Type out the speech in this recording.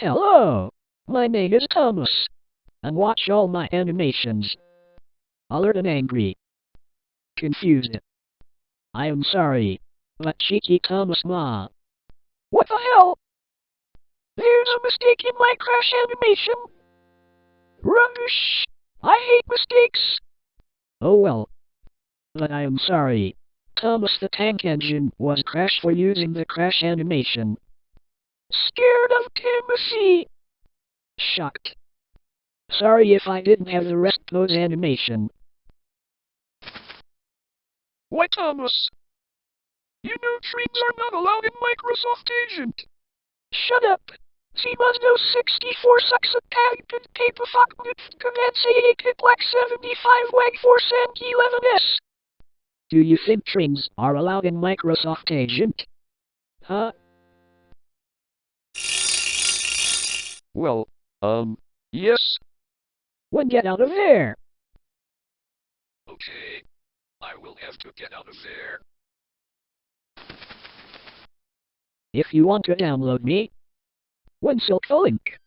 Hello, my name is Thomas, and watch all my animations. Alert and angry. Confused. I am sorry, but Cheeky Thomas Ma. What the hell? There's a mistake in my crash animation. Rubbish! I hate mistakes. Oh well, but I am sorry. Thomas the Tank Engine was crashed for using the crash animation. Scared of Timothy. Shocked. Sorry if I didn't have the rest pose animation. Why, Thomas? You know trains are not allowed in Microsoft Agent. Shut up. Sie was no 64 sucks a tag paper fuck with command say black 75 wag 4 cent 11s. Do you think trains are allowed in Microsoft Agent? Huh? Well, yes. Well, get out of there. Okay, I will have to get out of there. If you want to download me, click the link.